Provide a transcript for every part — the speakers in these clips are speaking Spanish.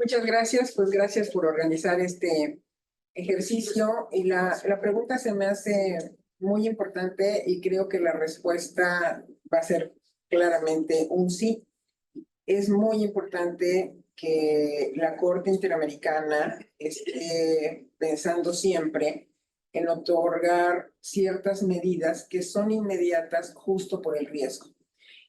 Muchas gracias, pues gracias por organizar este ejercicio y la pregunta se me hace muy importante y creo que la respuesta va a ser claramente un sí. Es muy importante que la Corte Interamericana esté pensando siempre en otorgar ciertas medidas que son inmediatas justo por el riesgo.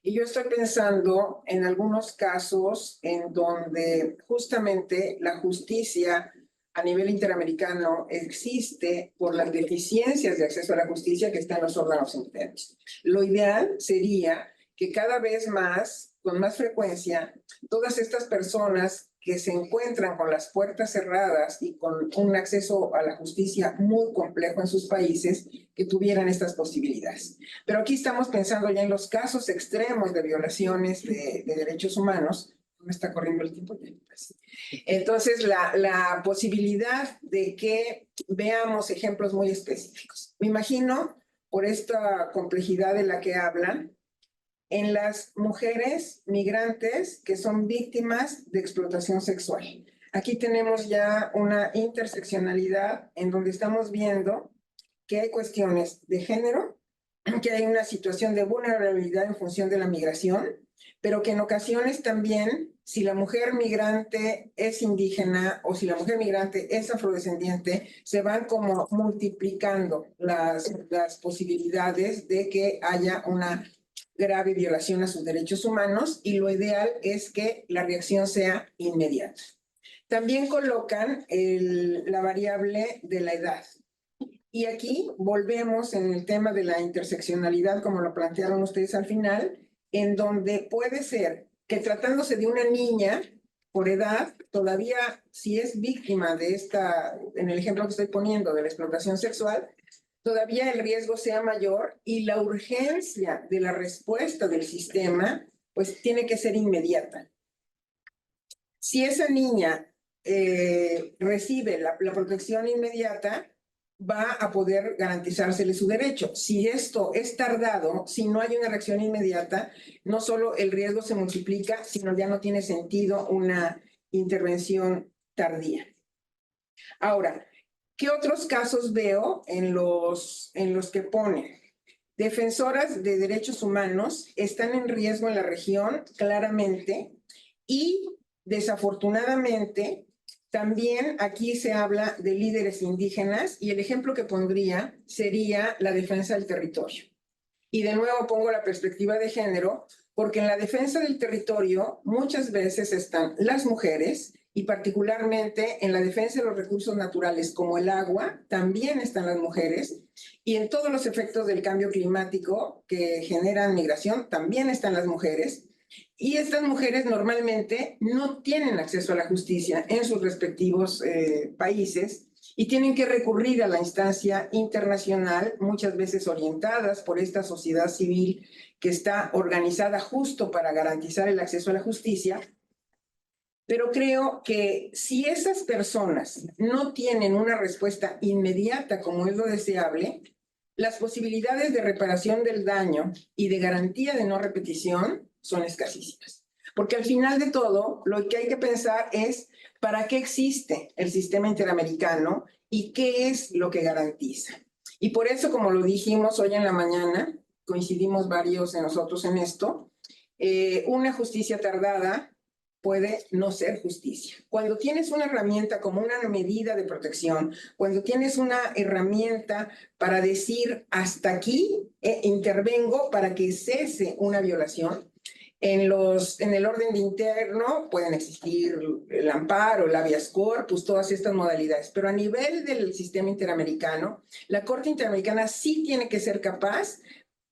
Y yo estoy pensando en algunos casos en donde justamente la justicia a nivel interamericano existe por las deficiencias de acceso a la justicia que están en los órganos internos. Lo ideal sería que cada vez más, con más frecuencia, todas estas personas que se encuentran con las puertas cerradas y con un acceso a la justicia muy complejo en sus países, que tuvieran estas posibilidades. Pero aquí estamos pensando ya en los casos extremos de violaciones de derechos humanos. Me está corriendo el tiempo ya. Entonces, la posibilidad de que veamos ejemplos muy específicos. Me imagino, por esta complejidad de la que hablan, en las mujeres migrantes que son víctimas de explotación sexual. Aquí tenemos ya una interseccionalidad en donde estamos viendo que hay cuestiones de género, que hay una situación de vulnerabilidad en función de la migración, pero que en ocasiones también, si la mujer migrante es indígena o si la mujer migrante es afrodescendiente, se van como multiplicando las posibilidades de que haya una grave violación a sus derechos humanos y lo ideal es que la reacción sea inmediata. También colocan la variable de la edad. Y aquí volvemos en el tema de la interseccionalidad, como lo plantearon ustedes al final, en donde puede ser que tratándose de una niña por edad, todavía si es víctima de esta, en el ejemplo que estoy poniendo, de la explotación sexual, todavía el riesgo sea mayor y la urgencia de la respuesta del sistema, pues tiene que ser inmediata. Si esa niña recibe la protección inmediata, va a poder garantizársele su derecho. Si esto es tardado, si no hay una reacción inmediata, no solo el riesgo se multiplica, sino ya no tiene sentido una intervención tardía. Ahora, ¿qué otros casos veo en los que ponen? Defensoras de derechos humanos están en riesgo en la región, claramente, y desafortunadamente, también aquí se habla de líderes indígenas y el ejemplo que pondría sería la defensa del territorio. Y de nuevo pongo la perspectiva de género, porque en la defensa del territorio muchas veces están las mujeres y particularmente en la defensa de los recursos naturales como el agua, también están las mujeres y en todos los efectos del cambio climático que generan migración, también están las mujeres. Y estas mujeres normalmente no tienen acceso a la justicia en sus respectivos países y tienen que recurrir a la instancia internacional, muchas veces orientadas por esta sociedad civil que está organizada justo para garantizar el acceso a la justicia. Pero creo que si esas personas no tienen una respuesta inmediata como es lo deseable, las posibilidades de reparación del daño y de garantía de no repetición son escasísimas. Porque al final de todo, lo que hay que pensar es para qué existe el sistema interamericano y qué es lo que garantiza. Y por eso, como lo dijimos hoy en la mañana, coincidimos varios de nosotros en esto, una justicia tardada puede no ser justicia. Cuando tienes una herramienta como una medida de protección, cuando tienes una herramienta para decir hasta aquí intervengo para que cese una violación, en el orden interno pueden existir el amparo, el habeas corpus, todas estas modalidades, pero a nivel del sistema interamericano, la Corte Interamericana sí tiene que ser capaz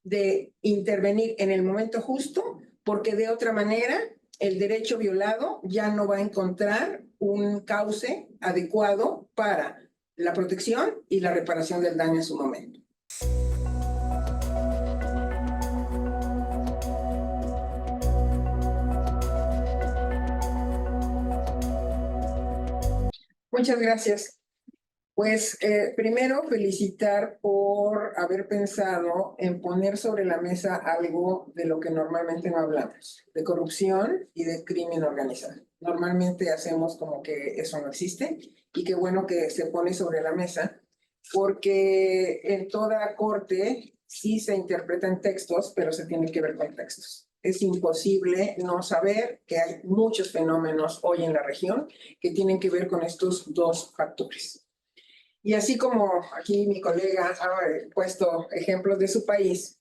de intervenir en el momento justo, porque de otra manera el derecho violado ya no va a encontrar un cauce adecuado para la protección y la reparación del daño en su momento. Muchas gracias. Pues primero felicitar por haber pensado en poner sobre la mesa algo de lo que normalmente no hablamos, de corrupción y de crimen organizado. Normalmente hacemos como que eso no existe y qué bueno que se pone sobre la mesa, porque en toda corte sí se interpretan textos, pero se tiene que ver con textos. Es imposible no saber que hay muchos fenómenos hoy en la región que tienen que ver con estos dos factores. Y así como aquí mi colega ha puesto ejemplos de su país,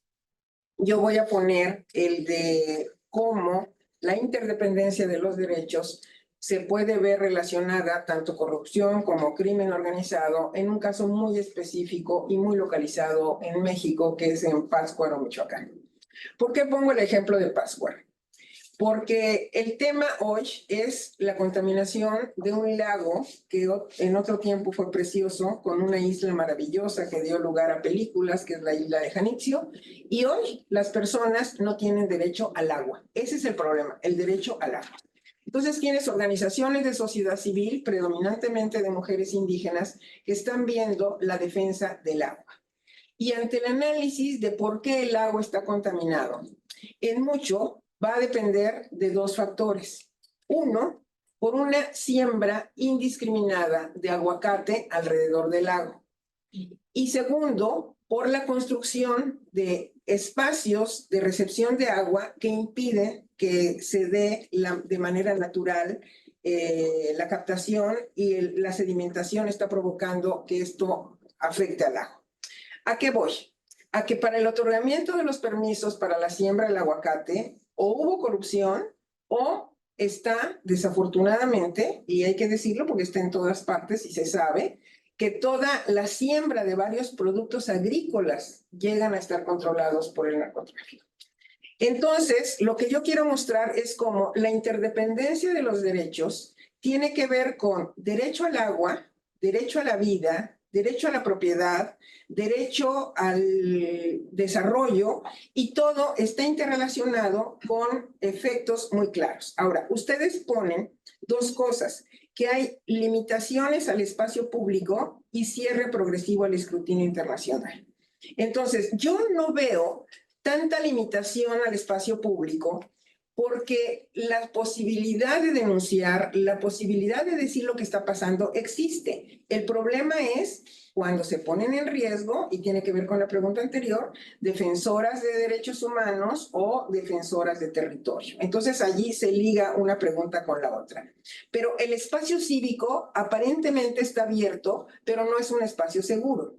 yo voy a poner el de cómo la interdependencia de los derechos se puede ver relacionada tanto corrupción como crimen organizado en un caso muy específico y muy localizado en México, que es en Pátzcuaro, Michoacán. ¿Por qué pongo el ejemplo de Pátzcuaro? Porque el tema hoy es la contaminación de un lago que en otro tiempo fue precioso, con una isla maravillosa que dio lugar a películas, que es la isla de Janitzio, y hoy las personas no tienen derecho al agua. Ese es el problema, el derecho al agua. Entonces tienes organizaciones de sociedad civil, predominantemente de mujeres indígenas, que están viendo la defensa del agua. Y ante el análisis de por qué el agua está contaminado, en mucho va a depender de dos factores. Uno, por una siembra indiscriminada de aguacate alrededor del lago. Y segundo, por la construcción de espacios de recepción de agua que impiden que se dé de manera natural la captación, y la sedimentación está provocando que esto afecte al lago. ¿A qué voy? A que para el otorgamiento de los permisos para la siembra del aguacate o hubo corrupción o está, desafortunadamente, y hay que decirlo porque está en todas partes y se sabe, que toda la siembra de varios productos agrícolas llegan a estar controlados por el narcotráfico. Entonces, lo que yo quiero mostrar es cómo la interdependencia de los derechos tiene que ver con derecho al agua, derecho a la vida, derecho a la propiedad, derecho al desarrollo, y todo está interrelacionado con efectos muy claros. Ahora, ustedes ponen dos cosas, que hay limitaciones al espacio público y cierre progresivo al escrutinio internacional. Entonces, yo no veo tanta limitación al espacio público porque la posibilidad de denunciar, la posibilidad de decir lo que está pasando existe. El problema es cuando se ponen en riesgo, y tiene que ver con la pregunta anterior, defensoras de derechos humanos o defensoras de territorio. Entonces allí se liga una pregunta con la otra. Pero el espacio cívico aparentemente está abierto, pero no es un espacio seguro.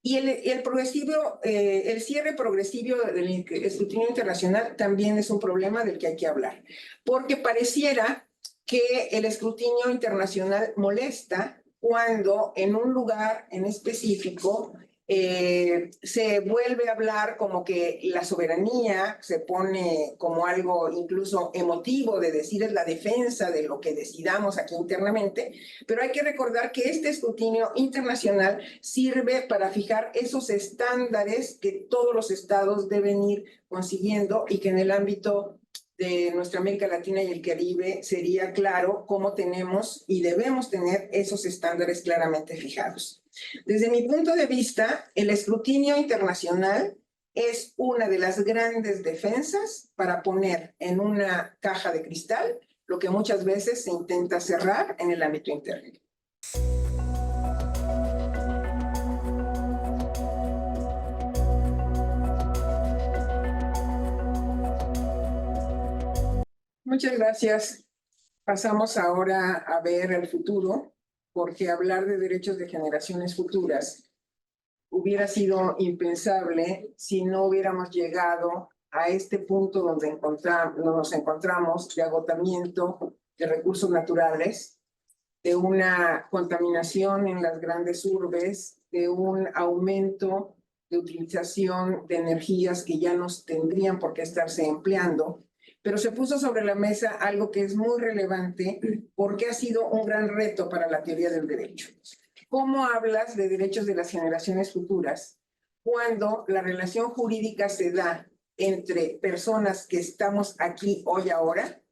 Y el cierre progresivo del escrutinio internacional también es un problema del que hay que hablar, porque pareciera que el escrutinio internacional molesta cuando en un lugar en específico se vuelve a hablar como que la soberanía se pone como algo incluso emotivo de decir es la defensa de lo que decidamos aquí internamente, pero hay que recordar que este escrutinio internacional sirve para fijar esos estándares que todos los estados deben ir consiguiendo y que en el ámbito de nuestra América Latina y el Caribe sería claro cómo tenemos y debemos tener esos estándares claramente fijados. Desde mi punto de vista, el escrutinio internacional es una de las grandes defensas para poner en una caja de cristal lo que muchas veces se intenta cerrar en el ámbito interno. Muchas gracias. Pasamos ahora a ver el futuro, porque hablar de derechos de generaciones futuras hubiera sido impensable si no hubiéramos llegado a este punto donde nos encontramos de agotamiento de recursos naturales, de una contaminación en las grandes urbes, de un aumento de utilización de energías que ya no tendrían por qué estarse empleando. Pero se puso sobre la mesa algo que es muy relevante porque ha sido un gran reto para la teoría del derecho. ¿Cómo hablas de derechos de las generaciones futuras cuando la relación jurídica se da entre personas que estamos aquí hoy ahora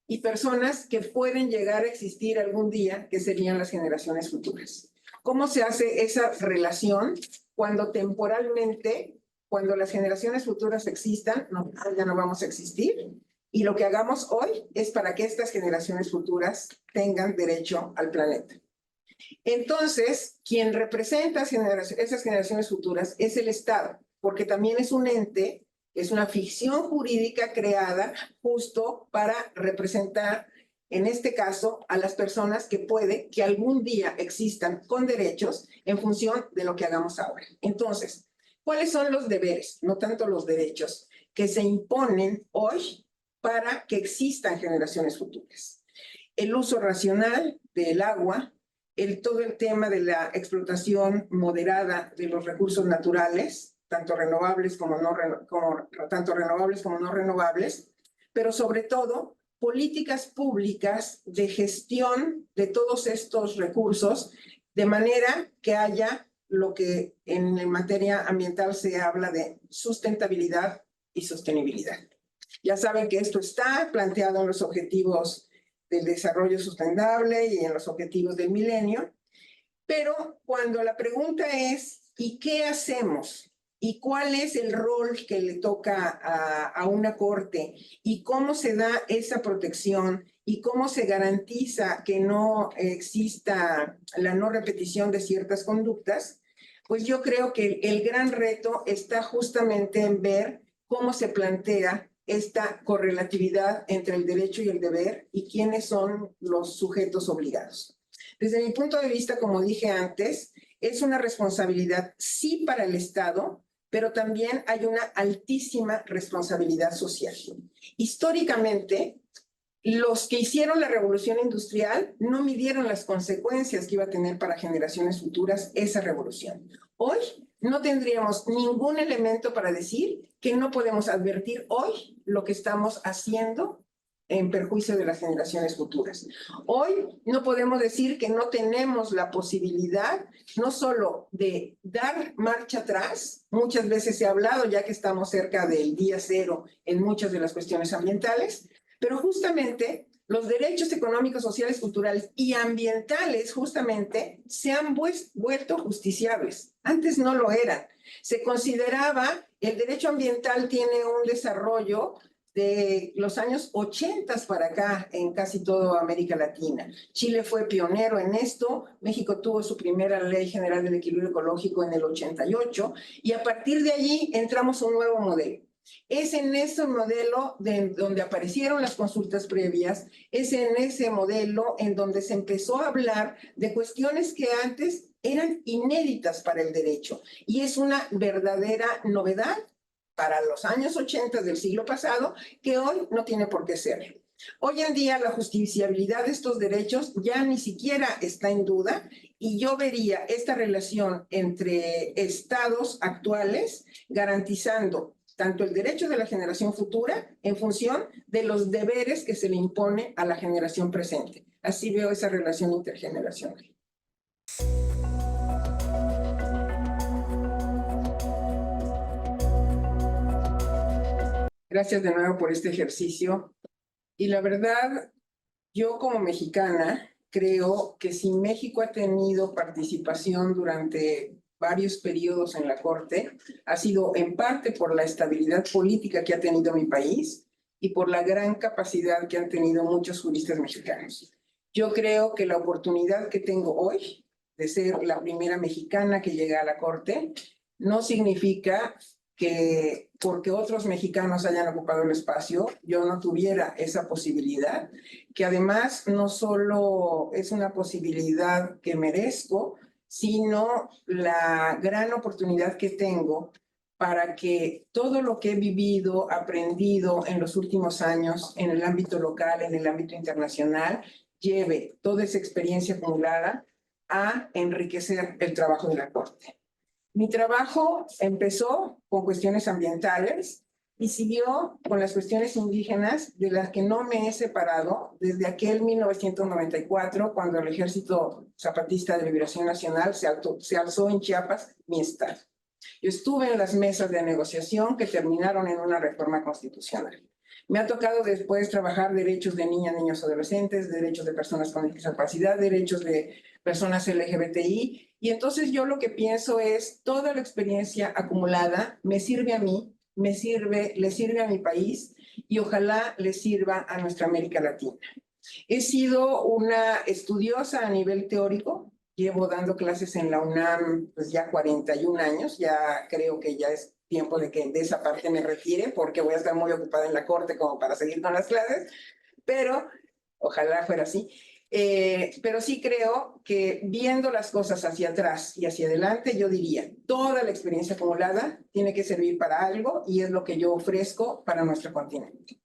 y personas que pueden llegar a existir algún día, que serían las generaciones futuras? ¿Cómo se hace esa relación cuando temporalmente, cuando las generaciones futuras existan, ya no vamos a existir? Y lo que hagamos hoy es para que estas generaciones futuras tengan derecho al planeta. Entonces, quien representa esas generaciones futuras es el Estado, porque también es un ente, es una ficción jurídica creada justo para representar, en este caso, a las personas que puede que algún día existan con derechos en función de lo que hagamos ahora. Entonces, ¿cuáles son los deberes, no tanto los derechos, que se imponen hoy para que existan generaciones futuras? El uso racional del agua, todo el tema de la explotación moderada de los recursos naturales, tanto renovables como no renovables, pero sobre todo políticas públicas de gestión de todos estos recursos, de manera que haya lo que en materia ambiental se habla de sustentabilidad y sostenibilidad. Ya saben que esto está planteado en los objetivos del desarrollo sustentable y en los objetivos del milenio, pero cuando la pregunta es, ¿y qué hacemos? ¿Y cuál es el rol que le toca a una corte? ¿Y cómo se da esa protección? ¿Y cómo se garantiza que no exista la no repetición de ciertas conductas? Pues yo creo que el gran reto está justamente en ver cómo se plantea esta correlatividad entre el derecho y el deber y quiénes son los sujetos obligados. Desde mi punto de vista, como dije antes, es una responsabilidad sí para el Estado, pero también hay una altísima responsabilidad social. Históricamente, los que hicieron la revolución industrial no midieron las consecuencias que iba a tener para generaciones futuras esa revolución. Hoy no tendríamos ningún elemento para decir que no podemos advertir hoy lo que estamos haciendo en perjuicio de las generaciones futuras. Hoy no podemos decir que no tenemos la posibilidad no solo de dar marcha atrás, muchas veces se ha hablado ya que estamos cerca del día cero en muchas de las cuestiones ambientales, pero justamente los derechos económicos, sociales, culturales y ambientales justamente se han vuelto justiciables. Antes no lo eran. Se consideraba, el derecho ambiental tiene un desarrollo de los años 80 para acá en casi toda América Latina. Chile fue pionero en esto, México tuvo su primera Ley General del Equilibrio Ecológico en el 88 y a partir de allí entramos a un nuevo modelo. Es en ese modelo donde aparecieron las consultas previas, es en ese modelo en donde se empezó a hablar de cuestiones que antes eran inéditas para el derecho y es una verdadera novedad para los años 80 del siglo pasado, que hoy no tiene por qué ser. Hoy en día la justiciabilidad de estos derechos ya ni siquiera está en duda y yo vería esta relación entre estados actuales garantizando tanto el derecho de la generación futura en función de los deberes que se le impone a la generación presente. Así veo esa relación intergeneracional. Gracias de nuevo por este ejercicio. Y la verdad, yo como mexicana creo que si México ha tenido participación durante varios periodos en la Corte, ha sido en parte por la estabilidad política que ha tenido mi país y por la gran capacidad que han tenido muchos juristas mexicanos. Yo creo que la oportunidad que tengo hoy de ser la primera mexicana que llega a la Corte no significa que porque otros mexicanos hayan ocupado el espacio, yo no tuviera esa posibilidad, que además no solo es una posibilidad que merezco, sino la gran oportunidad que tengo para que todo lo que he vivido, aprendido en los últimos años en el ámbito local, en el ámbito internacional, lleve toda esa experiencia acumulada a enriquecer el trabajo de la Corte. Mi trabajo empezó con cuestiones ambientales y siguió con las cuestiones indígenas de las que no me he separado desde aquel 1994, cuando el Ejército Zapatista de Liberación Nacional se alzó en Chiapas, mi estado. Yo estuve en las mesas de negociación que terminaron en una reforma constitucional. Me ha tocado después trabajar derechos de niñas, niños, adolescentes, derechos de personas con discapacidad, derechos de personas LGBTI, Y entonces yo lo que pienso es, toda la experiencia acumulada me sirve a mí, le sirve a mi país y ojalá le sirva a nuestra América Latina. He sido una estudiosa a nivel teórico, llevo dando clases en la UNAM pues ya 41 años, ya creo que ya es tiempo de que de esa parte me retire porque voy a estar muy ocupada en la corte como para seguir con las clases, pero ojalá fuera así. Pero sí creo que viendo las cosas hacia atrás y hacia adelante, yo diría, toda la experiencia acumulada tiene que servir para algo y es lo que yo ofrezco para nuestro continente.